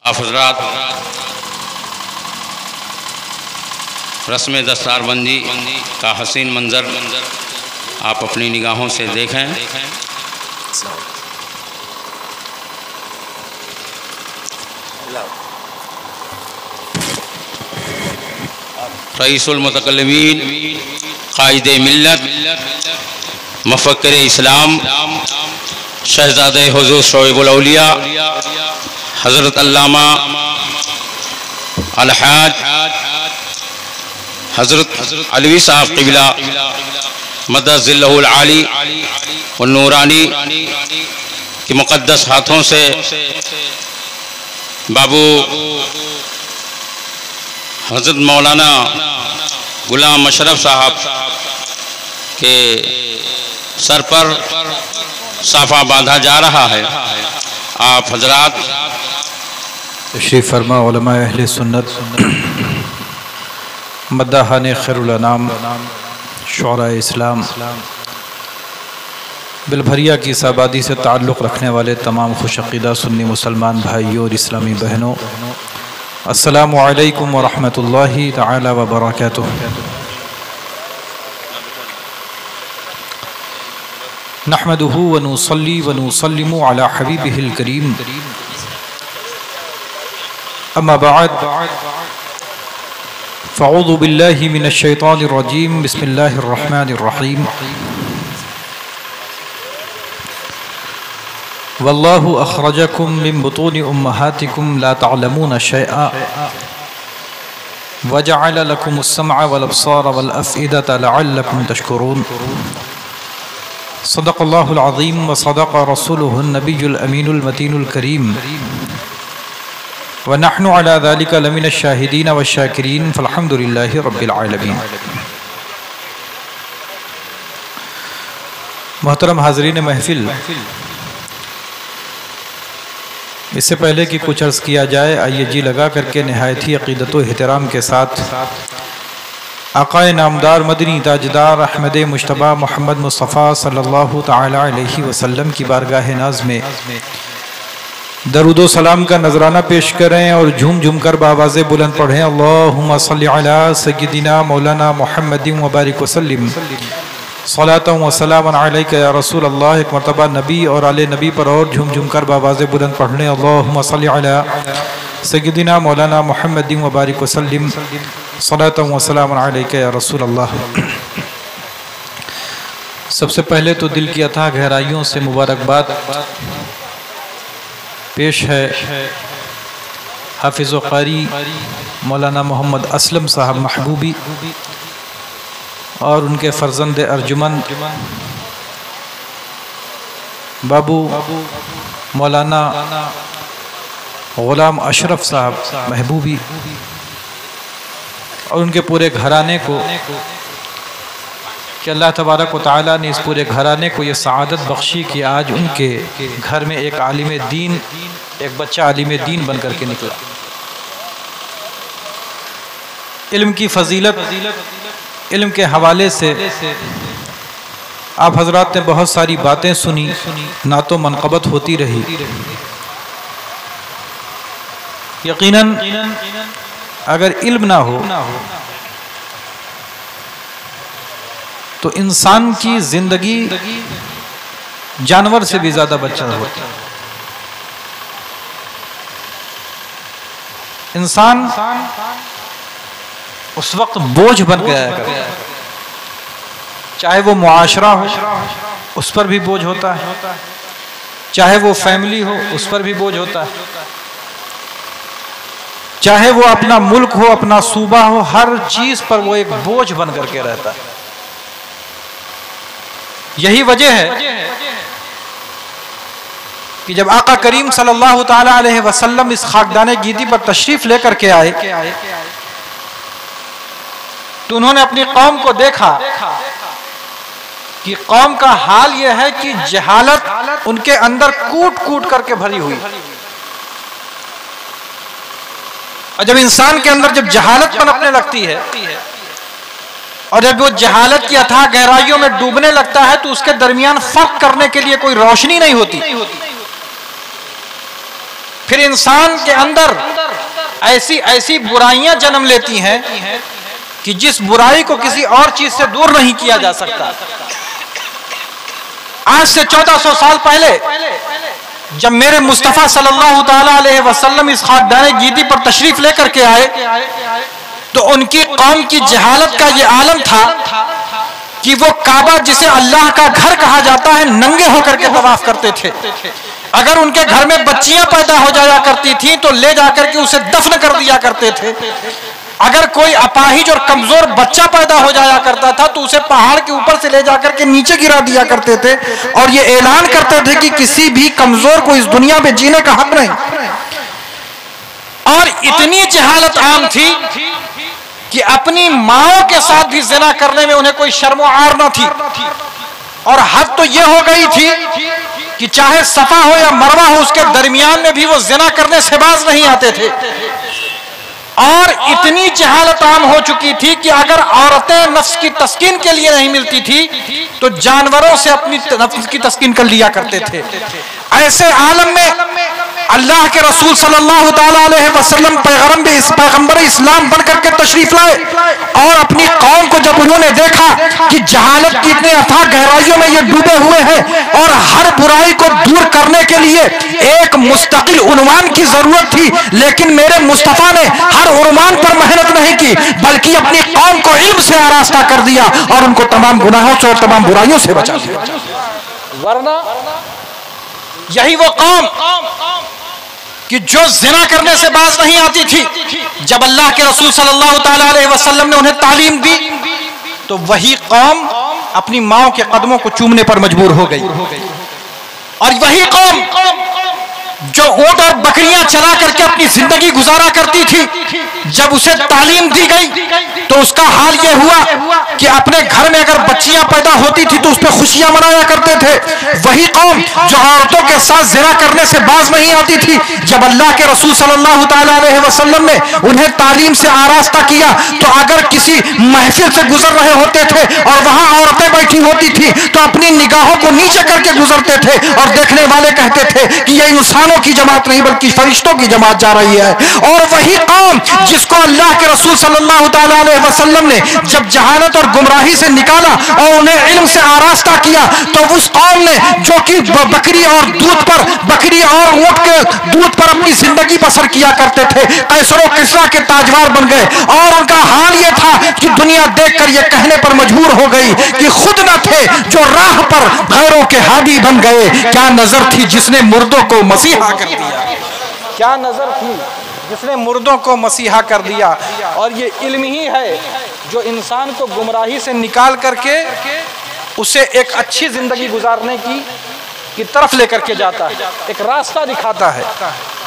हज़रात, रस्म दस्तारबंदी का हसीन मंज़र आप अपनी निगाहों से देखें। रईसुल मुतकल्लिमीन, कायदे मिल्लत, मुफक्किर इस्लाम, शहज़ादे हुज़ूर शोएबुल औलिया हज़रत अल्लामा अलहाज हज़रत अलवी साहब क़िबला मदज़िल्लहुल आली व नूरानी के मुक़द्दस हाथों से बाबू हज़रत मौलाना गुलाम अशरफ साहब के सर पर साफ़ा बांधा जा रहा है। आप हज़रात तशरीफ़ फरमा उलमा अहले सुन्नत, मद्दाहाने खैरुल अनाम, शुअरा इस्लाम, बिलभरिया की इस आबादी से ताल्लुक़ रखने वाले तमाम खुशअक़ीदा सुन्नी मुसलमान भाइयों और इस्लामी बहनों, अस्सलामु अलैकुम व रहमतुल्लाहि तआला व बरकातुहू। नहमदुहु व नुसल्ली व नुसल्लिमु अला हबीबिहिल करीम, अम्मा बअद, फ़अऊज़ु बिल्लाहि मिनश शैतानिर रजीम, बिस्मिल्लाहिर रहमानिर रहीम। वल्लाहु अख़रजकुम मिन बुतूनि उम्महातिकुम ला तअलमूना शैअा व जअल लकुमुस समअ वल अब्सार वल अफ़इदता लअल्लकुम तशकुरून। सदक़ल्लाहुल अज़ीम व सदक़ रसूलुहुन नबियुल अमीनुल मतीनुल करीम व नहनु अला ज़ालिका लमिनश शाहिदीन व शाकिरीन फ़ल्हम्दुलिल्लाहि रब्बिल आलमीन। मोहतरम हाज़रीन महफ़िल, इससे पहले कि कुछ अर्ज़ किया जाए, आइए जी लगा करके नहायत ही अक़ीदत व एहतराम के साथ आक़ाए नामदार मदनी ताजदार अहमद मुश्तबा मोहम्मद मुस्तफ़ा सल्लल्लाहु तआला अलैहि वसल्लम की बारगाह नाज़ में दरूद व सलाम का नजराना पेश करें और झूम झूम कर बावाज़े बुलंद पढ़ें, अल्लाहुम्मा सल्लि अला सय्यिदिना मौलाना मुहम्मदिन व बारिक वसल्लिम सलातन व सलामन अलैका या रसूल अल्लाह। एक मरतबा नबी और आले नबी पर और झूम झूम कर बावाज़े बुलंद पढ़ने, अल्लाहुम्मा सल्लि अला सय्यिदिना मौलाना मुहम्मदिन व बारिक वसल्लिम सलातन व सलामन अलैका या रसूल अल्लाह। सबसे पहले तो दिल की अथाह गहराइयों से मुबारकबाद पेश है हाफिज़ व क़ारी मौलाना मोहम्मद असलम साहब महबूबी और उनके फ़र्जंद अर्जुमन बाबू मौलाना गुलाम अशरफ साहब महबूबी और उनके पूरे घराने को कि अल्लाह तबारक व तआला ने इस पूरे घराने को ये सआदत बख्शी कि आज उनके घर में एक आलिम दीन, एक बच्चा आलिम दीन बन कर के निकला। इल्म की फजीलत, इल्म के हवाले से आप हजरात ने बहुत सारी बातें सुनी, नातो मनक़बत होती रही। यकीनन अगर इल्म ना हो तो इंसान की जिंदगी जानवर से भी ज्यादा बदतर होती है। इंसान उस वक्त बोझ बन गया है, चाहे वो मुआशरा हो उस पर भी बोझ होता है, चाहे वो फैमिली हो उस पर भी बोझ होता है, चाहे वो अपना मुल्क हो, अपना सूबा हो, हर चीज पर वो एक बोझ बन करके रहता है। यही वजह है कि जब आका करीम सल्लल्लाहु ताला अलैहि वसल्लम इस खाकदाने गीदी पर तशरीफ लेकर के आए तो उन्होंने अपनी कौम को देखा कि कौम का हाल यह है कि जहालत उनके अंदर कूट कूट करके भरी हुई। और जब इंसान के अंदर जब जहालत पनपने लगती है और जब वो जहालत की अथाह गहराइयों में डूबने लगता है तो उसके दरमियान फर्क करने के लिए कोई रोशनी नहीं होती। फिर इंसान के अंदर ऐसी ऐसी बुराइयां जन्म लेती हैं कि जिस बुराई को किसी और चीज से दूर नहीं किया जा सकता। आज से 1400 साल पहले जब मेरे मुस्तफ़ा सल्लल्लाहु ताला अलैहि वसल्लम इस खाकदाने गीदी पर तशरीफ लेकर के आए तो उनकी कौम की जहालत का ये आलम था कि वो काबा जिसे अल्लाह का घर कहा जाता है नंगे होकर के तवाफ करते थे। अगर उनके घर में बच्चियां पैदा हो जाया करती थी तो ले जाकर के उसे दफन कर दिया करते थे। अगर कोई अपाहिज और कमजोर बच्चा पैदा हो जाया करता था तो उसे पहाड़ के ऊपर से ले जाकर के नीचे गिरा दिया करते थे और ये ऐलान करते थे कि किसी भी कमजोर को इस दुनिया में जीने का हक नहीं। और इतनी जहालत आम थी कि अपनी माओ के साथ भी जिना करने में उन्हें कोई शर्म आर न थी। और हद तो यह हो गई थी कि चाहे सफा हो या मरवा हो उसके दरमियान में भी वो जिना करने से बाज नहीं आते थे। और इतनी जहालत आम हो चुकी थी कि अगर औरतें नफ्स की तस्कीन के लिए नहीं मिलती थी तो जानवरों से अपनी नफ्स की तस्कीन कर लिया करते थे। ऐसे आलम में अल्लाह के रसूल सल्लल्लाहु ताला अलैहि वसल्लम पैगंबर इस्लाम बनकर के तशरीफ लाए और अपनी कौम को जब उन्होंने देखा कि जहालत की इतने अथाह गहराइयों में ये डूबे हुए हैं और हर बुराई को दूर करने के लिए एक मुस्तकिल उन्वान की जरूरत थी, लेकिन मेरे मुस्तफा ने हर उन्वान पर मेहनत नहीं की बल्कि अपनी कौम को इल्म से आरास्ता कर दिया और उनको तमाम गुनाहों से और तमाम बुराइयों से बचा दिया। वरना यही वो कौम कि जो जिना करने से बाज नहीं आती थी, जब अल्लाह के रसूल सल्लल्लाहु ताला अलैहि वसल्लम ने उन्हें तालीम दी तो वही कौम अपनी माओ के कदमों को चूमने पर मजबूर हो गई। और वही कौम जो ऊंट और बकरियां चला करके अपनी जिंदगी गुजारा करती थी, जब उसे तालीम दी गई तो उसका हाल यह हुआ कि अपने घर में अगर बच्चियां पैदा होती थी तो उस पर खुशियां मनाया करते थे। वही कौम जो औरतों के साथ जिना करने से बाज नहीं आती थी, जब अल्लाह के रसूल सल्लल्लाहु ताला अलैहि वसल्लम ने उन्हें तालीम से आरास्ता किया तो अगर किसी महफिल से गुजर रहे होते थे और वहां औरतें बैठी होती थी तो अपनी निगाहों को नीचे करके गुजरते थे और देखने वाले कहते थे कि ये इंसानों की जमात नहीं बल्कि फरिश्तों की जमात जा रही है। और वही कौम जिसको अल्लाह के रसूल सल्लल्लाहु ताला अलैहि वसल्लम ने जब जहालत और गुमराही से निकाला और उन्हें इल्म से आरास्ता किया तो उस कौम ने जो कि बकरी और दूध पर, बकरी और ऊंट के दूध पर अपनी जिंदगी बसर किया करते थे, कैसरो किस्रा के ताजवार बन गए। और उनका हाल यह था कि दुनिया देखकर यह कहने पर मजबूर हो गई कि खुद न थे जो राह पर गैरों के हादी बन गए। क्या नजर थी जिसने मुर्दों को मसीहा कर दिया, क्या नजर थी जिसने मुर्दों को मसीहा कर दिया। और ये इल्म ही है जो इंसान को गुमराही से निकाल करके उसे एक अच्छी जिंदगी गुजारने की तरफ लेकर के जाता है, एक रास्ता दिखाता है।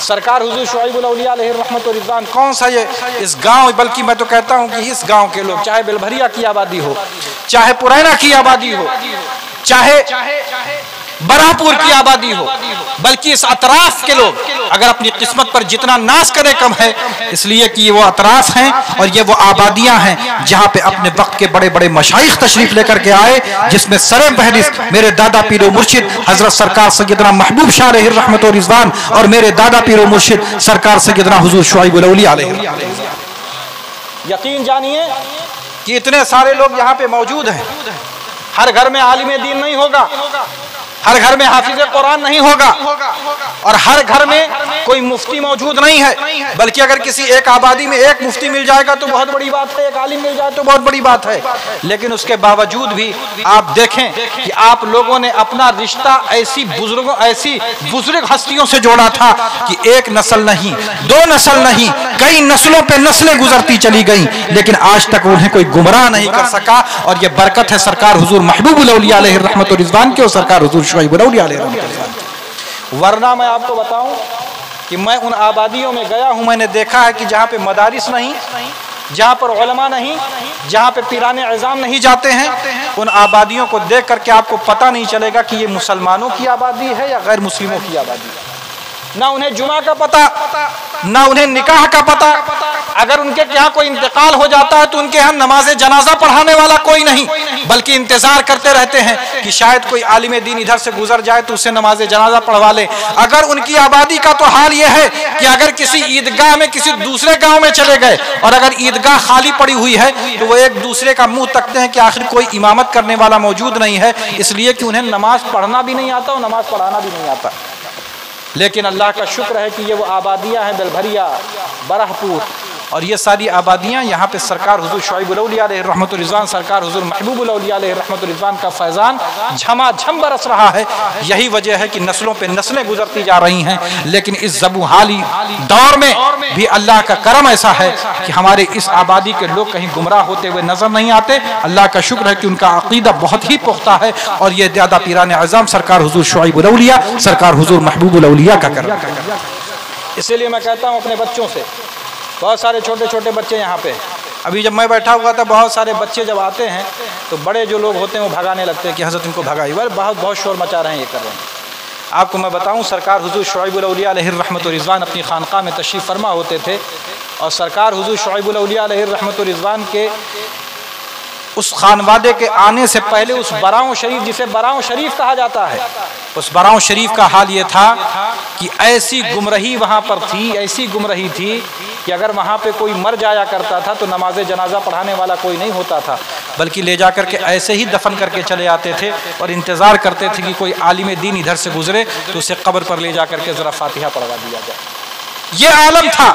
सरकार हुजूर शुआइबुल औलिया अलैहि रहमत व रिज़वान कौन सा ये इस गांव, बल्कि मैं तो कहता हूं कि इस गांव के लोग, चाहे बेलभरिया की आबादी हो, चाहे पुरैना की आबादी हो, चाहे बराहपुर की आबादी हो, बल्कि इस अतराफ के लोग अगर अपनी किस्मत पर जितना नाश करें कम है, इसलिए कि ये वो अतराफ हैं और ये वो आबादियां हैं जहां पे अपने वक्त के बड़े बड़े मशाइख तशरीफ लेकर के आए, जिसमें सरे फहरिस्त मेरे दादा पीरो मुर्शिद हजरत सरकार सैयदना महबूब शाह अलैहि रहमत व रिज़वान और मेरे दादा पीरो मुर्शिद सरकार सैयदना हुजूर शुआइबुल औलिया अलैहि। यकीन जानिए कि इतने सारे लोग यहाँ पे मौजूद हैं। हर घर में आलिम दीन नहीं होगा, हर घर में हाफिज कुरान नहीं होगा और हर घर में कोई मुफ्ती मौजूद नहीं है, बल्कि अगर किसी एक आबादी में एक मुफ्ती मिल जाएगा तो बहुत बड़ी बात है, एक आलिम मिल जाए तो बहुत बड़ी बात है। लेकिन उसके बावजूद भी आप देखें कि आप लोगों ने अपना रिश्ता ऐसी बुजुर्ग हस्तियों से जोड़ा था कि एक नस्ल नहीं, दो नस्ल नहीं, कई नस्लों पे नस्लें गुजरती चली गई, लेकिन आज तक उन्हें कोई गुमराह नहीं कर सका। और यह बरकत है सरकार हुजूर महबूबुल औलिया अलैहि रहमत व रिज़वान के और सरकार हुजूर शुआइबुल औलिया अलैहि रहमत व रिज़वान। वरना मैं आपको बताऊं कि मैं उन आबादियों में गया हूं, मैंने देखा है कि जहां पे मदारिस नहीं, जहां पर उलमा नहीं, जहां पे पीराने इज़ाम नहीं जाते हैं, उन आबादियों को देख करके आपको पता नहीं चलेगा कि ये मुसलमानों की आबादी है या गैर मुस्लिमों की आबादी है। ना उन्हें जुमा का पता, ना उन्हें निकाह का पता। अगर उनके यहाँ कोई इंतकाल हो जाता है तो उनके यहाँ नमाज जनाजा पढ़ाने वाला कोई नहीं, बल्कि इंतजार करते रहते हैं कि शायद कोई आलिम दीन इधर से गुजर जाए तो उससे नमाज जनाजा पढ़वा ले। अगर उनकी आबादी का तो हाल यह है कि अगर किसी ईदगाह में किसी दूसरे गांव में चले गए और अगर ईदगाह खाली पड़ी हुई है तो वो एक दूसरे का मुंह तकते हैं कि आखिर कोई इमामत करने वाला मौजूद नहीं है, इसलिए कि उन्हें नमाज पढ़ना भी नहीं आता और नमाज पढ़ाना भी नहीं आता। लेकिन अल्लाह का शुक्र है कि ये वो आबादियाँ हैं बेलभरिया, बरहपुर और ये सारी आबादियाँ यहाँ पे सरकार हुजूर शुआइब औलिया अलैहि रहमतुर रिज़वान, सरकार हुजूर महबूब औलिया अलैहि रहमतुर रिज़वान का फैज़ान झमाझम बरस रहा है। यही वजह है कि नस्लों पे नस्लें गुजरती जा रही हैं, लेकिन इस ज़बूहाली दौर में भी अल्लाह का करम ऐसा है कि हमारे इस आबादी के लोग कहीं गुमराह होते हुए नजर नहीं आते। अल्लाह का शुक्र है कि उनका अकीदा बहुत ही पुख्ता है और ये दादा पीरान आज़म सरकार हुजूर शुआइब औलिया, सरकार हुजूर महबूब औलिया का करम। इसीलिए मैं कहता हूँ अपने बच्चों से, बहुत सारे छोटे छोटे बच्चे यहाँ पे, अभी जब मैं बैठा हुआ था बहुत सारे बच्चे जब आते हैं तो बड़े जो लोग होते हैं वो भगाने लगते हैं कि हज़रत इनको भगाई, बहुत शोर मचा रहे हैं, ये कर रहे हैं। आपको मैं बताऊं, सरकार हुजूर शुआइब औलिया अलैहि रहमतुर रिज़वान अपनी खानक़ाह में तशरीफ़ फरमा होते थे और सरकार हुजूर शुआइब औलिया अलैहि रहमतुर रिज़वान के उस खानवादे के आने से पहले उस बराऊं शरीफ, जिसे बराऊं शरीफ कहा जाता है, उस बराऊं शरीफ का हाल ये था कि ऐसी गुमरही वहाँ पर थी, ऐसी गुमरही थी कि अगर वहाँ पे कोई मर जाया करता था तो नमाज जनाजा पढ़ाने वाला कोई नहीं होता था, बल्कि ले जा करके ऐसे ही दफन करके चले आते थे और इंतज़ार करते थे कि कोई आलिम दीन इधर से गुजरे तो उसे कब्र पर ले जा करके ज़रा फातिहा पढ़वा दिया जाए। ये आलम था।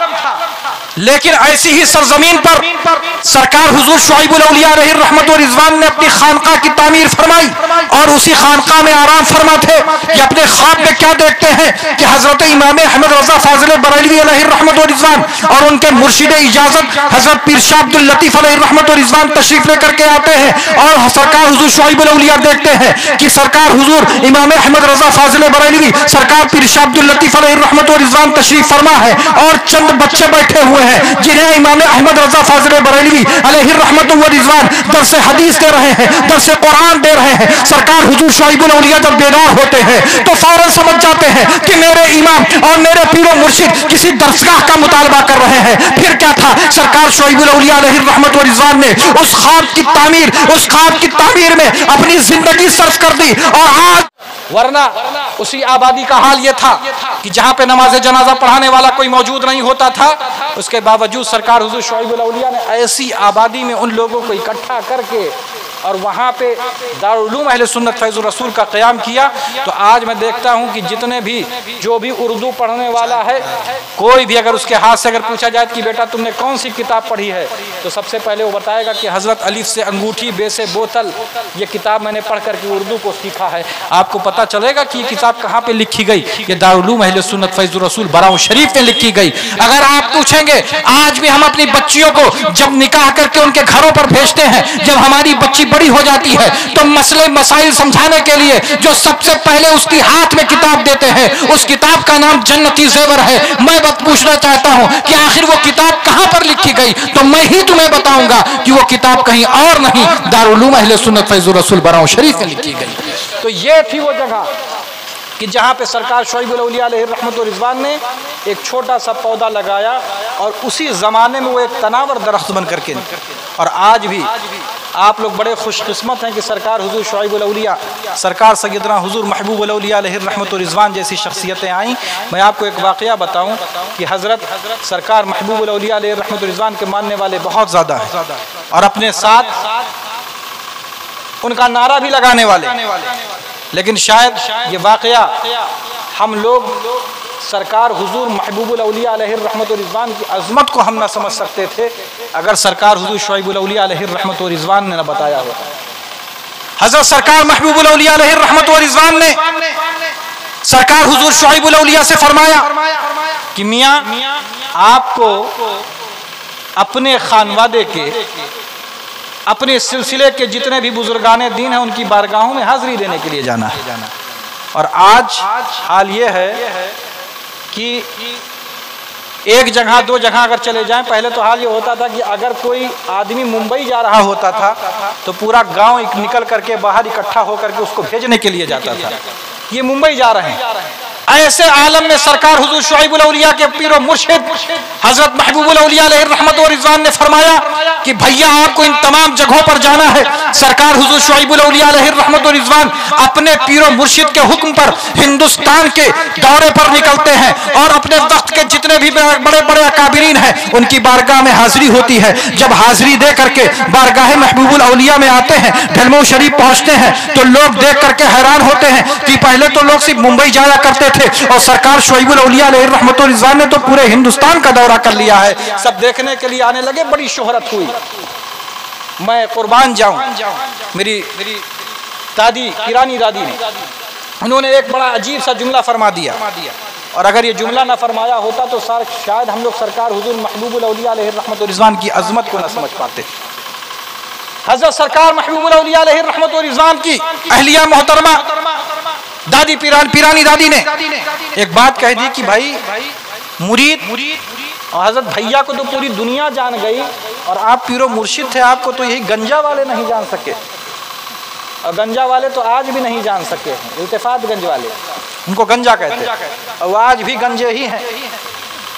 लेकिन ऐसी ही सरजमीन पर सरकार हुजूर शुआइब औलिया अलैहि रहमतुर रिज़वान ने अपनी खानका की तामीर फरमाई और उसी खानका में आराम फरमा थे कि अपने ख्वाब में क्या देखते हैं कि हजरत इमाम अहमद रज़ा फाज़िल बरेलवी अलैहि रहमतुर रिज़वान और उनके मुर्शिद इजाजत हजरत पीर शाह अब्दुल लतीफ अलैहि रहमतुर रिज़वान तशरीफ लेकर के आते हैं और सरकार हुजूर शुआइब औलिया देखते हैं कि सरकार हुजूर इमाम अहमद रज़ा फाज़िल बरेलवी, सरकार पीर शाह अब्दुल लतीफ अलैहि रहमतुर रिज़वान तशरीफ फरमा है और चंद बच्चे बैठे हुए हैं जिन्हें इमाम अहमद रज़ा फाज़िल बरेलवी अलैहि रहमतुर रिज़वान दर्स हदीस दे रहे हैं, दर्स कुरान दे रहे हैं। सरकार हुजूर शुआइब औलिया जब बेदार होते हैं तो फौरन समझ जाते हैं कि मेरे इमाम और मेरे पीरो मुर्शिद किसी दरसगाह का मुतालबा कर रहे हैं। फिर क्या था, सरकार शुआइब औलिया अलैहि रहमतुर रिज़वान ने उस ख्वाब की तामीर में अपनी जिंदगी सर्फ कर दी और आज वरना उसी आबादी का हाल ये था कि जहाँ पे नमाज जनाजा पढ़ाने वाला कोई मौजूद नहीं होता था, उसके बावजूद सरकार हुजूर शुआइब औलिया ने ऐसी आबादी में उन लोगों को इकट्ठा करके और वहाँ पे दारुल उलूम अहले सुन्नत फैज़ुर रसूल का क़याम किया। तो आज मैं देखता हूँ कि जितने भी जो भी उर्दू पढ़ने वाला है, कोई भी अगर उसके हाथ से अगर पूछा जाए कि बेटा तुमने कौन सी किताब पढ़ी है, तो सबसे पहले वो बताएगा कि हज़रत अलिफ से अंगूठी, बे से बोतल, ये किताब मैंने पढ़ करके उर्दू को सीखा है। आपको पता चलेगा कि ये किताब कहाँ पर लिखी गई, ये दारुल उलूम अहले सुन्नत फैज़ुर रसूल बराऊं शरीफ में लिखी गई। अगर आप पूछेंगे, आज भी हम अपनी बच्चियों को जब निकाह करके उनके घरों पर भेजते हैं, जब हमारी बच्ची बड़ी हो जाती है तो मसले मसाइल समझाने के लिए जो सबसे पहले उसकी हाथ में किताब देते हैं, उस किताब का नाम जन्नती ज़ेवर है। मैं बात पूछना चाहता हूं कि आखिर वो किताब कहां पर लिखी गई, तो मैं ही तुम्हें बताऊंगा कि वो किताब कहीं और नहीं, दारुल उलूम अहले सुन्नत फैज़ुर रसूल बराऊं शरीफ में लिखी गई। तो ये थी वो जगह कि जहाँ पे सरकार शुआइब औलिया अलैहि रहमतुर रिज़वान ने एक छोटा सा पौधा लगाया और उसी ज़माने में वो एक तनावर दरख्त बन करके, और आज भी आप लोग बड़े खुशकिस्मत हैं कि सरकार हुजूर शुआइब औलिया, सरकार सैयदना हुजूर महबूब औलिया अलैहि रहमतुर रिज़वान जैसी शख्सियतें आईं। मैं आपको एक वाक़या बताऊं कि हज़रत सरकार महबूब औलिया अलैहि रहमतुर रिज़वान के मानने वाले बहुत ज़्यादा हैं और अपने साथ उनका नारा भी लगाने वाले, लेकिन शायद ये वाक़या हम लोग सरकार हुजूर महबूब औलिया अलैहि रहमतुर रिज़वान की अज़मत को हम ना समझ सकते थे अगर सरकार हुजूर शुआइब औलिया अलैहि रहमतुर रिज़वान ने न बताया होता। हज़रत सरकार महबूब औलिया अलैहि रहमतुर रिज़वान ने सरकार हुजूर शुआइब औलिया से फरमाया कि मियाँ, आपको अपने खानवादे के, अपने सिलसिले के जितने भी बुजुर्गाने दीन हैं उनकी बारगाहों में हाजिरी देने के लिए जाना है। और आज हाल ये है कि एक जगह दो जगह अगर चले जाएं, पहले तो हाल ये होता था कि अगर कोई आदमी मुंबई जा रहा होता था तो पूरा गांव निकल करके बाहर इकट्ठा होकर के उसको भेजने के लिए जाता था, ये मुंबई जा रहे हैं। ऐसे आलम में सरकार हुजूर शुआइबुल औलिया के पीरो मुर्शिद हजरत महबूबुल औलिया अलैहि रहमत व रिज़वान ने फरमाया कि भैया आपको इन तमाम जगहों पर जाना है। सरकार हुजूर शुआइबुल औलिया अलैहि रहमत व रिज़वान अपने पीरो मुर्शिद के हुक्म पर हिंदुस्तान के दौरे पर निकलते हैं और अपने वक्त के जितने भी बड़े बड़े अकाबिरीन हैं उनकी बारगाह में हाजिरी होती है। जब हाजिरी दे करके बारगाह महबूबुल औलिया में आते हैं, ढलमऊ शरीफ पहुंचते हैं, तो लोग देख करके हैरान होते हैं कि पहले तो लोग सिर्फ मुंबई जाया करते थे और सरकार शुआइबुल औलिया अलैहि रहमत व रिज़वान ने तो पूरे हिंदुस्तान का दौरा कर लिया है। सब देखने के लिए आने लगे, बड़ी शोहरत हुई। मैं कुर्बान जाऊं, मेरी दादी किरानी दादी ने उन्होंने एक बड़ा अजीब सा जुमला फरमा दिया, और अगर ये जुमला ना फरमाया होता तो शायद हम लोग सरकार हुजूर महबूबुल औलिया अलैहि रहमत व रिज़वान की अजमत को ना समझ पाते। हज़रत सरकार महबूबुल औलिया अलैहि रहमत व रिज़वान की अहलिया मोहतरमा दादी पीरानी दादी ने एक बात कह दी कि भाई मुरीद और हजरत भैया को तो पूरी दुनिया जान गई, और आप पीरो मुर्शिद थे, आपको तो यही गंजा वाले नहीं जान सके, और गंजा वाले तो आज भी नहीं जान सके। इल्तिफात गंज वाले, उनको गंजा कहते हैं, और वो आज भी गंजे ही हैं।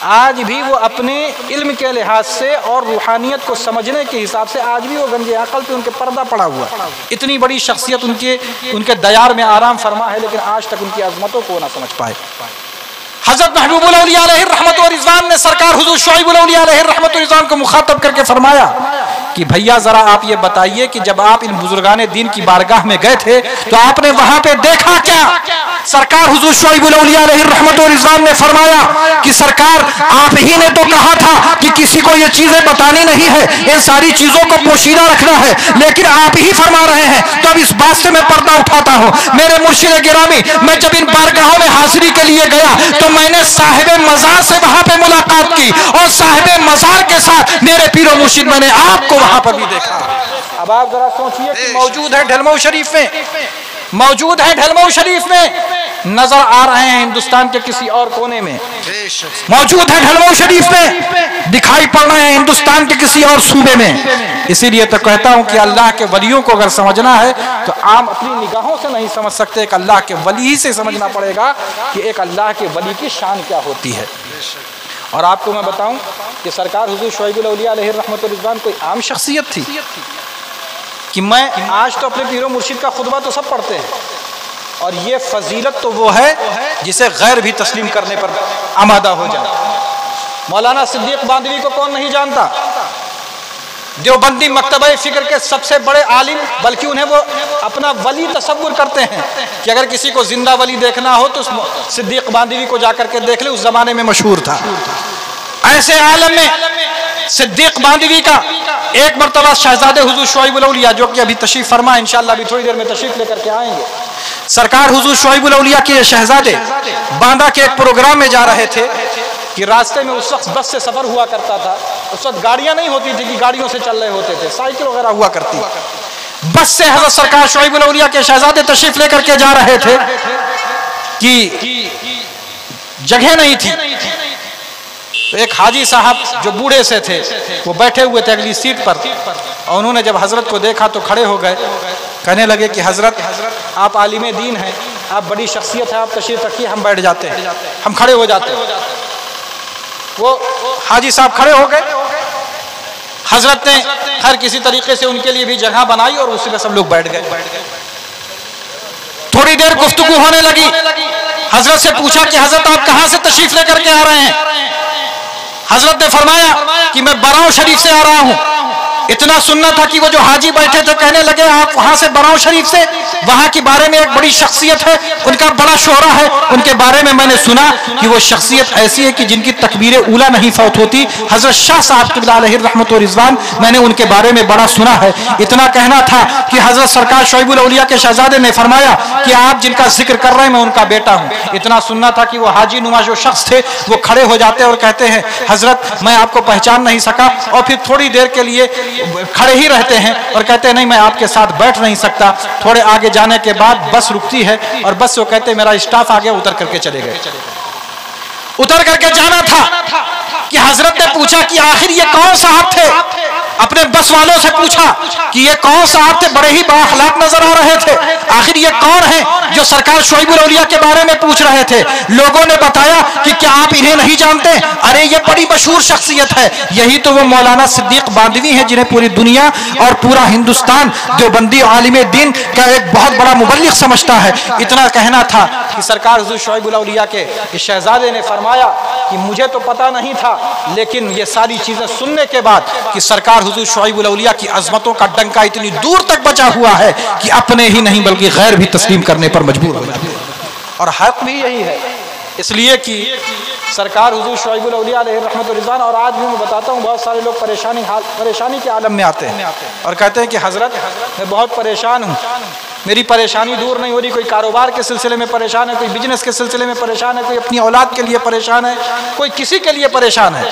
आज भी वो अपने इल्म के लिहाज से और रूहानियत को समझने के हिसाब से आज भी वो गंजे, अकल पे उनके पर्दा पड़ा हुआ। इतनी बड़ी शख्सियत उनके दयार में आराम फरमा है, लेकिन आज तक उनकी अजमतों को ना समझ पाए। हज़रत महबूबुल औलिया अलैहि रहमत व रिज़वान ने सरकार हुजूर शुआइबुल औलिया अलैहि रहमत व रिज़वान को मुखातब करके फरमाया कि भैया ज़रा आप ये बताइए कि जब आप इन बुजुर्गाने दीन की बारगाह में गए थे तो आपने वहां पे देखा क्या? सरकार हुजूर शुआइबुल औलिया अलैहि रहमत व रिज़वान ने फरमाया कि सरकार आप ही ने तो कहा था कि किसी को ये चीजें बतानी नहीं है, इन सारी चीजों को पोशीदा रखना है, लेकिन आप ही फरमा रहे हैं, तो अब इस बात से मैं पर्दा उठाता हूँ। मेरे मुर्शिद गिरामी, मैं जब इन बारगाहों में हाजिरी के लिए गया तो मैंने साहिब मज़ार से वहां पे मुलाकात की, और साहिब मज़ार के साथ मेरे पीरो मुर्शिद मैंने आपको वहां पर भी देखा। अब आप जरा सोचिए कि मौजूद है ढलमऊ शरीफ में, मौजूद है ढलमऊ शरीफ में, नजर आ रहे हैं हिंदुस्तान के किसी और कोने में, मौजूद है ढलमऊ शरीफ में, दिखाई पड़ रहे हैं हिंदुस्तान के किसी और सूबे में। इसीलिए तो कहता हूं कि अल्लाह के वलियों को अगर समझना है तो आम अपनी निगाहों से नहीं समझ सकते, एक अल्लाह के वली ही से समझना पड़ेगा कि एक अल्लाह के वली की शान क्या होती है। और आपको मैं बताऊं कि सरकार हुजूर शुआइबुल औलिया अलैहि रहमत व रिज़वान कोई आम शख्सियत थी कि मैं आज तो अपने पीरो मुर्शिद का खुतबा तो सब पढ़ते हैं, और ये फजीलत तो वो है जिसे गैर भी तस्लीम करने पर आमादा हो जाए। मौलाना सिद्दीक बांदवी को कौन नहीं जानता? देवबंदी मकतबे फिक्र के सबसे बड़े आलिम, बल्कि उन्हें वो अपना वली तसव्वुर करते हैं कि अगर किसी को जिंदा वली देखना हो तो सिद्दीक बांदवी को जाकर के देख ले, उस जमाने में मशहूर था। ऐसे आलम में सिद्दीक बांदवी का एक मरतबा शहजादे हुजूर शुआइबुल औलिया, जो कि अभी तशरीफ फरमा, इंशाअल्लाह अभी थोड़ी देर में तशरीफ लेकर के आएंगे, सरकार हुजूर शुआइबुल औलिया के शहजादे बांदा के एक प्रोग्राम में जा रहे थे कि रास्ते में उस वक्त बस से सफर हुआ करता था। उस वक्त गाड़ियां नहीं होती थी कि गाड़ियों से चल रहे होते थे, साइकिल वगैरह हुआ करती। बस से हज़रत सरकार शुआइबुल औलिया के शहजादे तशरीफ लेकर के जा रहे थे कि जगह नहीं थी, तो एक हाजी साहब जो बूढ़े से थे वो बैठे हुए थे अगली सीट पर, और उन्होंने जब हजरत को देखा तो खड़े हो गए, कहने लगे कि हजरत आप आलिम दीन हैं, आप बड़ी शख्सियत है, आप तशरीफ रखिए, हम बैठ जाते हैं, हम खड़े हो जाते हैं। वो हाजी साहब खड़े हो गए, हजरत ने हर किसी तरीके से उनके लिए भी जगह बनाई और उसी में सब लोग बैठ गए। थोड़ी देर गुफ्तगू होने लगी, हजरत से पूछा कि हजरत आप कहां से तशरीफ लेकर के आ रहे हैं? हजरत ने फरमाया कि मैं बराऊ शरीफ से आ रहा हूं। इतना सुनना था कि वो जो हाजी बैठे थे कहने लगे आप वहां से बराऊ शरीफ से, वहां के बारे में एक बड़ी शख्सियत है, उनका बड़ा शोहरा है, उनके बारे में मैंने सुना कि वो शख्सियत ऐसी है कि जिनकी तकबीर उला नहीं फौत होती, हजरत शाह साहब क़िबला अलैहि रहमत व रिज़वान, मैंने उनके बारे में बड़ा सुना है। इतना कहना था कि हजरत सरकार शुआइबुल औलिया के शहजादे ने फरमाया कि आप जिनका जिक्र कर रहे हैं मैं उनका बेटा हूं। इतना सुनना था कि वो हाजी नुमा जो शख्स थे वो खड़े हो जाते और कहते हैं हजरत मैं आपको पहचान नहीं सका, और फिर थोड़ी देर के लिए खड़े ही रहते हैं और कहते हैं नहीं मैं आपके साथ बैठ नहीं सकता। थोड़े आगे जाने के बाद बस रुकती है और बस से वो कहते हैं मेरा स्टाफ आ गया, उतर करके चले गए। उतर करके जाना था कि हजरत ने पूछा कि आखिर ये कौन साहब थे? अपने बस वालों से पूछा कि ये कौन साहब थे, बड़े ही बाअखलाक नजर आ रहे थे, आखिर ये कौन है जो सरकार शुआइबुल औलिया के बारे में पूछ रहे थे। लोगों ने बताया कि क्या आप इन्हें नहीं जानते, अरे ये बड़ी मशहूर शख्सियत है, यही तो वो मौलाना सिद्दीक बांदवी हैं जिन्हें पूरी दुनिया और पूरा हिंदुस्तान देवबंदी आलिम दीन का एक बहुत बड़ा मुबल्लिग समझता है। इतना कहना था कि सरकार हुजूर शुआइबुल औलिया के शहजादे ने फरमाया कि मुझे तो पता नहीं था, लेकिन ये सारी चीजें सुनने के बाद कि सरकार हुजूर शुआइबुल औलिया की अजमतों का डंका इतनी दूर तक बचा हुआ है कि अपने ही नहीं बल्कि गैर भी तस्लीम करने पर मजबूर हो जाते हैं। और हक भी यही है, इसलिए कि सरकार हुजूर शुआइबुल औलिया अलैहि रहमत व रिज़वान, और आज भी मैं बताता हूँ बहुत सारे लोग परेशानी के आलम में आते हैं और कहते हैं कि हजरत मैं बहुत परेशान हूँ, मेरी परेशानी दूर नहीं हो रही। कोई कारोबार के सिलसिले में परेशान है, कोई बिजनेस के सिलसिले में परेशान है, कोई अपनी औलाद के लिए परेशान है, कोई किसी के लिए परेशान है।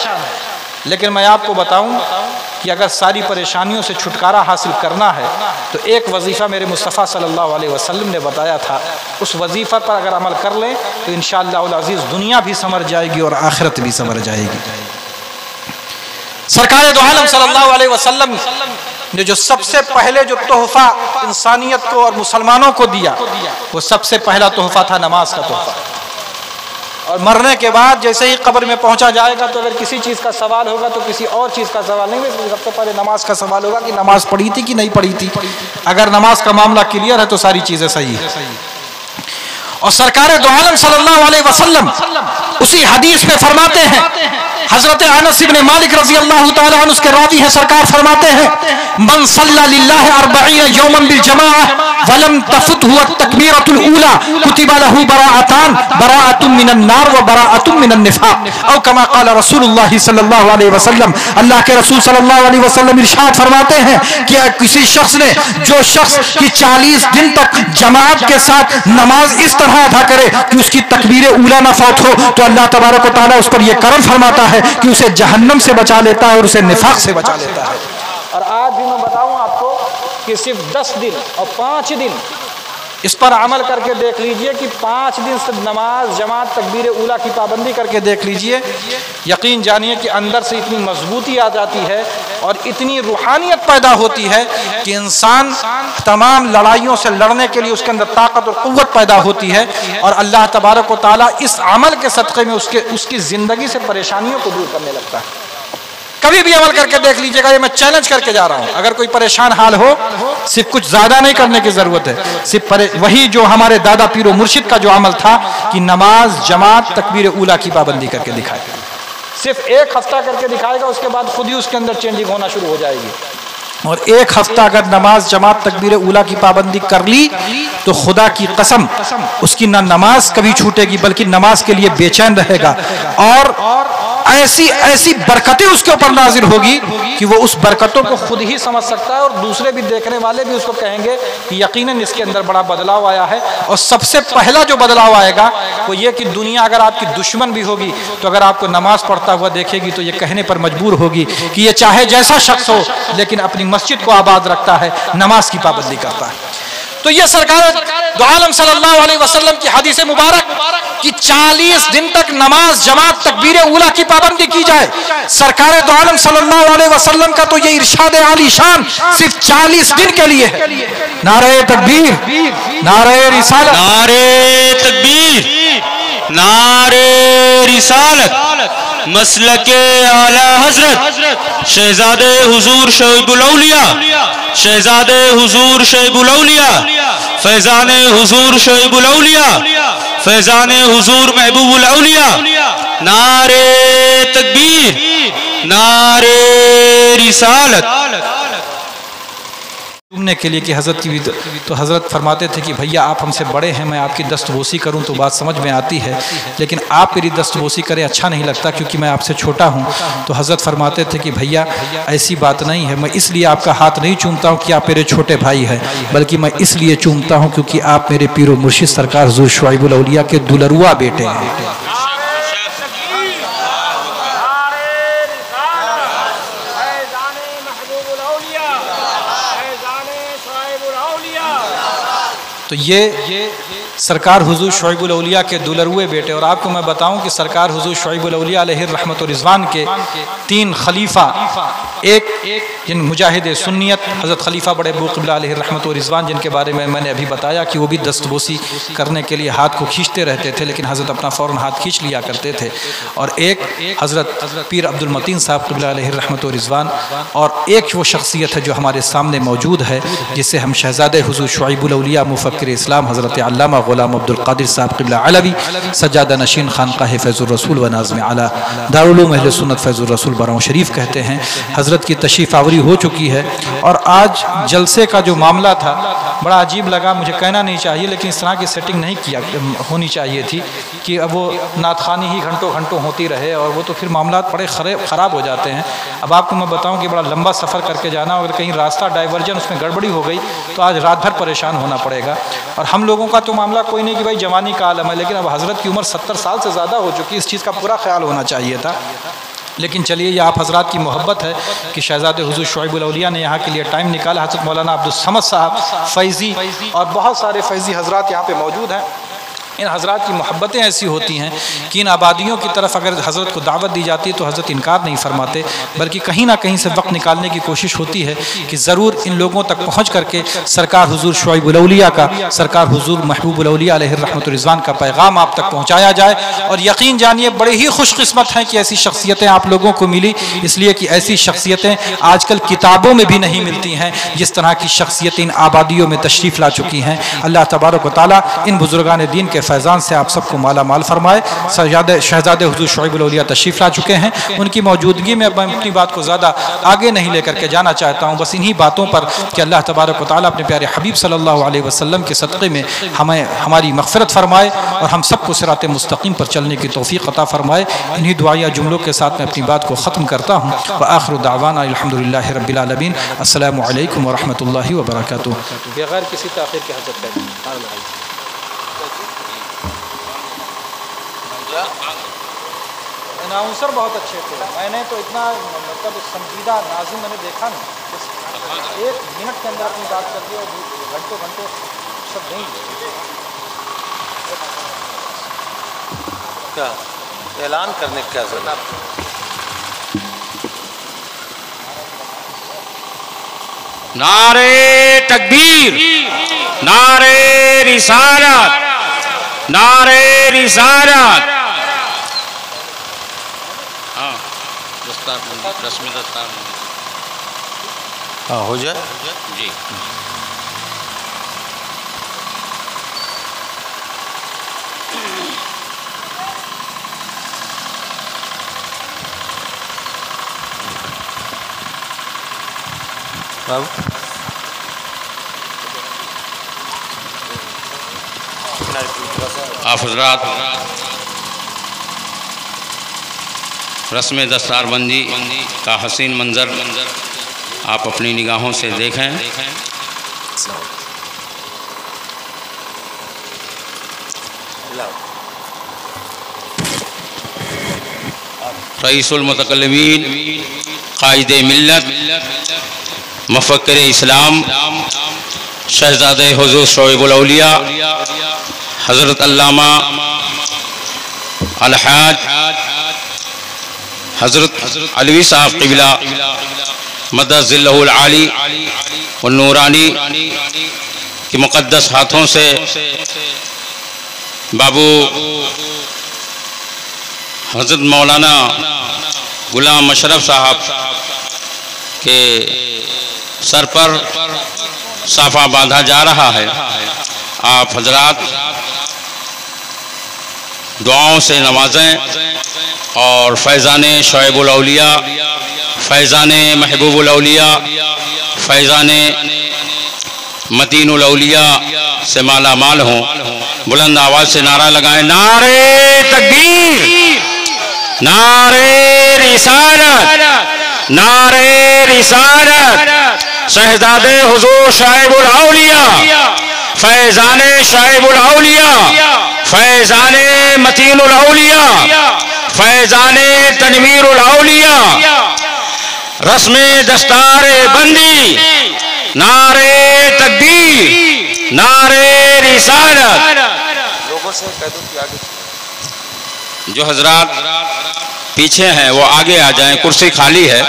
लेकिन मैं आपको बताऊं कि अगर सारी परेशानियों से छुटकारा हासिल करना है तो एक वजीफ़ा मेरे मुस्तफ़ा सल्लल्लाहु अलैहि वसल्लम ने बताया था, उस वजीफ़ा पर अगर अमल कर लें तो इंशाअल्लाह अज़ीज़ दुनिया भी संवर जाएगी और आखिरत भी संवर जाएगी। सरकार दो आलम सल्लल्लाहु अलैहि वसल्लम ने जो सबसे पहले जो तोहफा इंसानियत को और मुसलमानों को दिया, वो सबसे पहला तोहफा था नमाज का तोहफा। और मरने के बाद जैसे ही कब्र में पहुंचा जाएगा तो अगर किसी चीज़ का सवाल होगा तो किसी और चीज़ का सवाल नहीं होगा, सबसे पहले नमाज का सवाल होगा कि नमाज पढ़ी थी कि नहीं पढ़ी थी। अगर नमाज का मामला क्लियर है तो सारी चीज़ें सही है। और सरकार दो आलम सल्लल्लाहु अलैहि वसल्लम उसी हदीस में फरमाते हैं, हजरत अनस इब्न मालिक रज़ी अल्लाह तआला अन्हु के रावी हैं, सरकार फरमाते हैं मन सल्ला लिल्लाहि 40 यौमन बिल जमाअह वलम तफुतहु तकबीरतुल ऊला कुतिबा लहु बराअतुम मिनन नार व बराअतुम मिनन निफाक औ कमा क़ाल रसूलुल्लाह सल्लल्लाहु अलैहि वसल्लम। अल्लाह के रसूल सल्लल्लाहु अलैहि वसल्लम इरशाद फरमाते हैं कि किसी शख्स ने, जो शख्स की 40 दिन तक जमात के साथ नमाज इस तरह अदा करे कि उसकी तकबीर ऊला न फौत हो, तो अल्लाह तबारक व तआला उस पर यह करम फरमाता है कि उसे जहन्नम से बचा लेता है और उसे निफाक से बचा लेता है। और आज भी मैं बताऊं आपको कि सिर्फ 10 दिन और 5 दिन इस पर अमल करके देख लीजिए कि 5 दिन से नमाज जमात तकबीर ऊला की पाबंदी करके देख लीजिए, यकीन जानिए कि अंदर से इतनी मजबूती आ जाती है और इतनी रूहानियत पैदा होती है कि इंसान तमाम लड़ाइयों से लड़ने के लिए उसके अंदर ताकत और क़ुव्वत पैदा होती है। और अल्लाह तबारक व तआला इस अमल के सदक़े में उसकी ज़िंदगी से परेशानियों को दूर करने लगता है। कभी भी अमल करके देख लीजिएगा, ये मैं चैलेंज करके जा रहा हूं। अगर कोई परेशान हाल हो, सिर्फ कुछ ज्यादा नहीं करने की जरूरत है, सिर्फ वही जो हमारे दादा पीरो मुर्शिद का जो अमल था कि नमाज जमात तकबीर ऊला की पाबंदी करके दिखाएगा, सिर्फ 1 हफ्ता करके दिखाएगा, उसके बाद खुद ही उसके अंदर चेंजिंग होना शुरू हो जाएगी। और 1 हफ्ता अगर नमाज जमात तकबीर ऊला की पाबंदी कर ली तो खुदा की कसम उसकी ना नमाज कभी छूटेगी बल्कि नमाज के लिए बेचैन रहेगा और ऐसी ऐसी बरकतें उसके ऊपर नाजिल होगी कि वो उस बरकतों को खुद ही समझ सकता है और दूसरे भी देखने वाले भी उसको कहेंगे कि यकीनन इसके अंदर बड़ा बदलाव आया है। और सबसे पहला जो बदलाव आएगा वो ये कि दुनिया अगर आपकी दुश्मन भी होगी तो अगर आपको नमाज पढ़ता हुआ देखेगी तो ये कहने पर मजबूर होगी कि ये चाहे जैसा शख्स हो लेकिन अपनी मस्जिद को आबाद रखता है, नमाज की पाबंदी करता है। तो ये सरकार दो आलम सल्लल्लाहु अलैहि वसल्लम की हदीस मुबारक कि 40 दिन तक नमाज जमात तकबीर ऊला की पाबंदी की जाए, सरकार दो आलम सल्लल्लाहु अलैहि वसल्लम का तो ये इरशाद आली शान सिर्फ 40 दिन के लिए है। नारे तकबीर, नारे रिसालत, नारे तकबीर, नारे रिसालत, मसलके आला हजरत शहजादे हुजूर शुआइबुल औलिया, शहजादे हुजूर शुआइबुल औलिया, फैजाने हुजूर शुआइबुल औलिया, फैजाने हुजूर महबूबुल औलिया। नारे तकबीर, नारे रिसालत। सुनने के लिए कि हज़रत की भी तो हज़रत फरमाते थे कि भैया आप हमसे बड़े हैं, मैं आपकी दस्तबोसी करूं तो बात समझ में आती है, लेकिन आप मेरी दस्तबोसी करें अच्छा नहीं लगता क्योंकि मैं आपसे छोटा हूं। तो हज़रत फरमाते थे कि भैया ऐसी बात नहीं है, मैं इसलिए आपका हाथ नहीं चूमता हूं कि आप मेरे छोटे भाई हैं, बल्कि मैं इसलिए चूमता हूँ क्योंकि आप मेरे पीरो मुर्शिद सरकार हुज़ूर शुआइबुल औलिया के दुलरुआ बेटे हैं। तो ये सरकार हुजूर शुएबुल औलिया के दुलरुए बेटे। और आपको मैं बताऊं कि सरकार हुजूर शुएबुल औलिया अलैहि रहमत व रिज़वान के 3 खलीफा, एक जिन मुजाहिद सुन्नियत हज़रत खलीफा बड़े अबू क़िबला अलैहि रहमत व रिज़वान, जिनके बारे में मैंने अभी बताया कि वो भी दस्तबोसी करने के लिए हाथ को खींचते रहते थे, लेकिन हज़रत अपना फ़ौरन हाथ खींच लिया करते थे। और एक हज़रत पीर अब्दुल मतीन साहब क़िबला अलैहि रहमत व रिज़वान, और एक वो शख्सियत है जो हमारे सामने मौजूद है, जिसे हम शहज़ादे हुजूर शुएबुल औलिया मुफ़क्किर इस्लाम हज़रत अल्लामा ग़ुलाम अब्दुल क़ादिर साहब क़िबला अलवी सज्जादा नशीन खानक़ाह फ़ैज़ुर रसूल व नाज़िम आला दारुल उलूम अहले सुन्नत फ़ैज़ुर रसूल बरऊ शरीफ कहते हैं। हज़रत की तशरीफ़ आवरी हो चुकी है। और आज जलसे का जो मामला था बड़ा अजीब लगा, मुझे कहना नहीं चाहिए, लेकिन इस तरह की सेटिंग नहीं किया होनी चाहिए थी कि अब वो नातखानी ही घंटों घंटों होती रहे, और वो तो फिर मामला बड़े ख़राब हो जाते हैं। अब आपको मैं बताऊं कि बड़ा लंबा सफ़र करके जाना, अगर कहीं रास्ता डाइवर्जन उसमें गड़बड़ी हो गई तो आज रात भर परेशान होना पड़ेगा। और हम लोगों का तो मामला कोई नहीं कि भाई जवानी का आलम है, लेकिन अब हज़रत की उम्र 70 साल से ज़्यादा हो चुकी है, इस चीज़ का पूरा ख्याल होना चाहिए था। लेकिन चलिए, ये आप हज़रात की मोहब्बत है कि शहज़ादे हुज़ूर शुएबुल औलिया ने यहाँ के लिए टाइम निकाला। हज़रत मौलाना अब्दुल समद साहब फ़ैज़ी और बहुत सारे फ़ैज़ी हज़रात यहाँ पे मौजूद हैं। इन हज़रात की मोहब्बतें ऐसी होती हैं कि इन आबादियों की तरफ अगर हज़रत को दावत दी जाती है तो हज़रत इनकार नहीं फरमाते, बल्कि कहीं ना कहीं से वक्त निकालने की कोशिश होती है कि ज़रूर इन लोगों तक पहुँच करके सरकार हुज़ूर शुएबुल औलिया का, सरकार हुज़ूर महबूबुल औलिया अलैहि रहमत व रिज़वान का पैगाम आप तक पहुँचाया जाए। और यकीन जानिए, बड़े ही खुशकिस्मत हैं कि ऐसी शख्सियतें आप लोगों को मिली, इसलिए कि ऐसी शख्सियतें आजकल किताबों में भी नहीं मिलती हैं, जिस तरह की शख्सियतें इन आबादियों में तशरीफ़ ला चुकी हैं। अल्लाह तबारक व तआला इन बुजुर्गान दीन के फैज़ान से आप सबको माला माल फरमाए। शहज़ादे हुज़ूर शुएबुल औलिया तशरीफ़ ला चुके हैं, उनकी मौजूदगी में अब मैं अपनी बात को ज़्यादा आगे नहीं लेकर के जाना चाहता हूँ, बस इन्हीं बातों पर कि अल्लाह तबारक व तआला अपने प्यारे हबीब सल्लल्लाहु अलैहि वसल्लम के सदक़े में हमें हमारी मग़फ़िरत फरमाए और हम सबको सिरात मुस्तक़ीम पर चलने की तौफ़ीक़ अता फरमाए। इन्हीं दुआया जुमलों के साथ मैं अपनी बात को ख़त्म करता हूँ। व आखिरु दावाना अल्हम्दुलिल्लाहि रब्बिल आलमीन। अस्सलामु अलैकुम व रहमतुल्लाहि व बरकातुहू। बगैर किसी ताख़ीर के हज़रत अनाउंसर बहुत अच्छे थे। मैंने तो इतना मतलब संजीदा नाज़िम मैंने देखा नहीं, 1 मिनट के अंदर अपनी बात कर दी और घंटों घंटों सब नहीं। क्या ऐलान करने की क्या ज़रूरत? नारे तकबीर, नारे रिसालत, नारे रिसालत। हाँ, रस्मी दस्तार हाँ हो जाए जी। अब आप हज़रात रस्म दस्तारबंदी का हसीन मंज़र आप अपनी निगाहों से देखें। रईसुल मुतकल्लिमीन, कायदे मिल्लत, मुफ़क्किर इस्लाम, शहज़ादे हुज़ूर शुएबुल औलिया हज़रत अल्लामा अलहाज हज़रत अलवी साहब क़िबला मदज़िल्लहुल आली व नूरानी के मुक़द्दस हाथों से बाबू हज़रत मौलाना गुलाम अशरफ साहब के सर पर साफ़ा बांधा जा रहा है। आप हजरात दुआओं से नवाजें और फैज़ाने शुएबुल औलिया, फैज़ाने महबूबुल औलिया, फैज़ाने मतीनुल औलिया से माला माल हों। बुलंद आवाज़ से नारा लगाएं, नारे तकबीर, नारे रिसालत, नारे रिसालत। शहज़ादे हुज़ूर शुएबुल औलिया, फैज़ाने शुएबुल औलिया, फैज़ाने मतीनुल औलिया, फैज़ाने तनवीरुल औलिया, रस्मे दस्तारे बंदी, नारे तकबीर, नारे रिसालत, लोगों से कह दूं कि आगे जो हजरात पीछे हैं वो आगे आ जाएं, कुर्सी खाली है।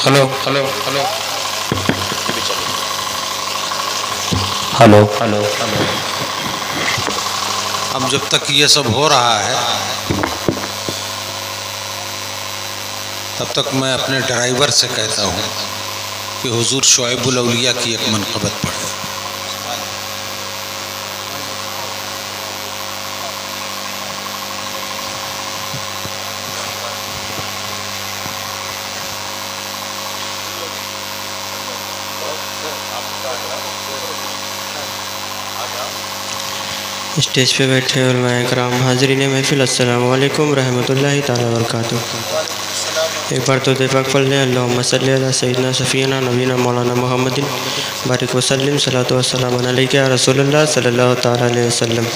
Hello hello hello hello hello hello. अब जब तक ये सब हो रहा है तब तक मैं अपने ड्राइवर से कहता हूँ कि हुजूर शुआइबुल औलिया की एक मनक़बत पढ़े। स्टेज पे बैठे उलमाए कराम, हाज़रीन महफिल, अस्सलामु अलैकुम रहमतुल्लाहि ताला व बरकातुहू। एक बार तो पाक पढ़ लें, अल्लाहुम्मा सल्ली अला सय्यिदना सफ़ीना नबीना मौलाना मुहम्मदिन बारिक वसल्लिम सलातो वस्सलाम अलैका या रसूलुल्लाह सल्लल्लाहु ताला अलैहि वसल्लम।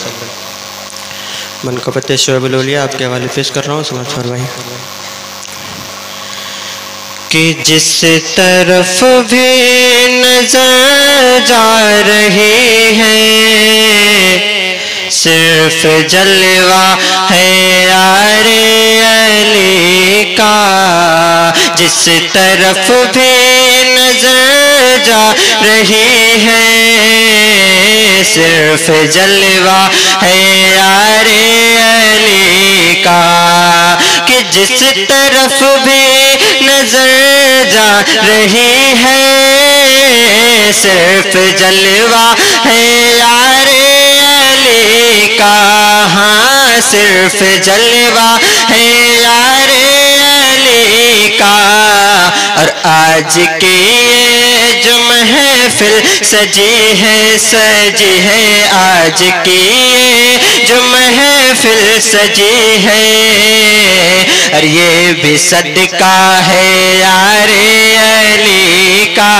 मनक़बत शुआइबुल औलिया आपके हवाले पेश कर रहा हूँ, समझ फरमाइए कि जिस तरफ भी नजर जा रही है सिर्फ जलवा है यारे अली का। जिस तरफ भी नजर जा रही है सिर्फ जलवा है यारे अली का। कि जिस तरफ भी नजर जा रही है सिर्फ जलवा है यारे अली का। हाँ, सिर्फ जलवा है यारे अली का। और आज की ये जो महफिल सजी है आज की ये जो महफिल सजी है और ये भी सदका है यारे अली का।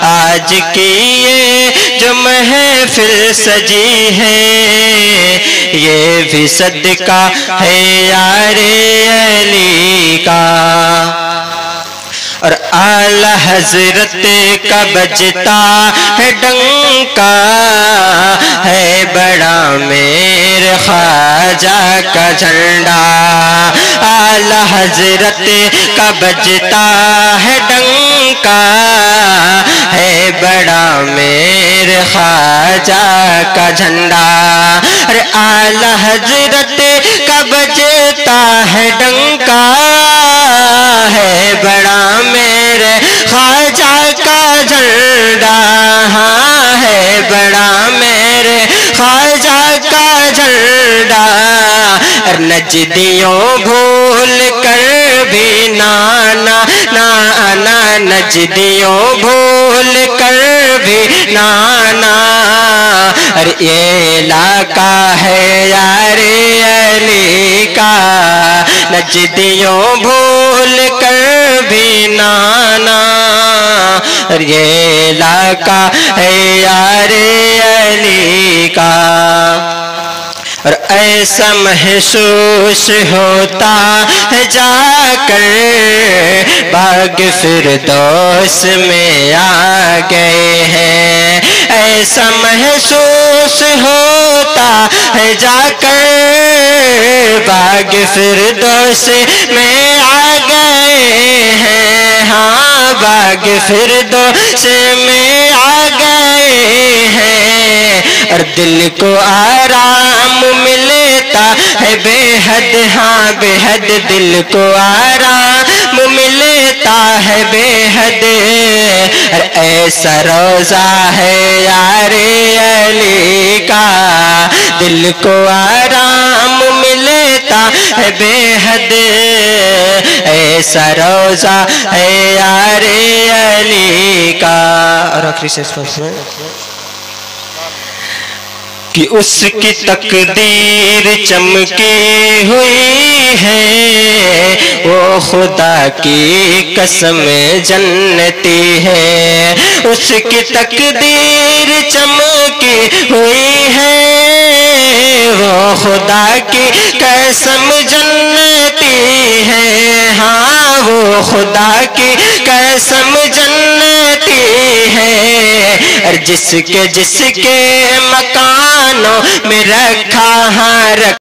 आज की ये जो महफिल सजी है ये भी सदका है यारे अली का। और आला हजरत का बजता है डंका है बड़ा मेरे ख्वाजा का झंडा। आला हजरत का बजता है डंका है बड़ा मेरे ख्वाजा का झंडा। अरे आला हजरत का बजता है डंका है बड़ा मेरे ख्वाजा का झंडा। हाँ, है बड़ा मेरे ख्वाजा का झंडा। और नजदियों भूल कर भी नाना नाना नजदियों भूल कर भी नाना। और ये इलाका है यारे अली का। नजदियों भूल कर भी नाना। और ये इलाका है यारे अली का। और ऐसा महसूस होता है जाकर बाग फिरदौस में आ गए हैं। ऐसा महसूस होता है जाकर बाग फिरदौस में आ गए हैं। हाँ, बाग फिरदौस में आ गए हैं। और दिल को आराम मिलता है बेहद। हाँ, बेहद दिल को आराम मिलता है बेहद, ऐसा रोजा है यारे अली का, दिल को आराम मिलता है बेहद, ऐसा रोजा है यारे अली का। और आखिरी से में कि उसकी तकदीर चमकी हुई है, वो खुदा की कसम जन्नती है। उसकी तकदीर चमकी हुई है, वो खुदा की कसम जन्नती है। हाँ वो खुदा की कसम जन्नती है। और जिसके जिसके मकानों में रखा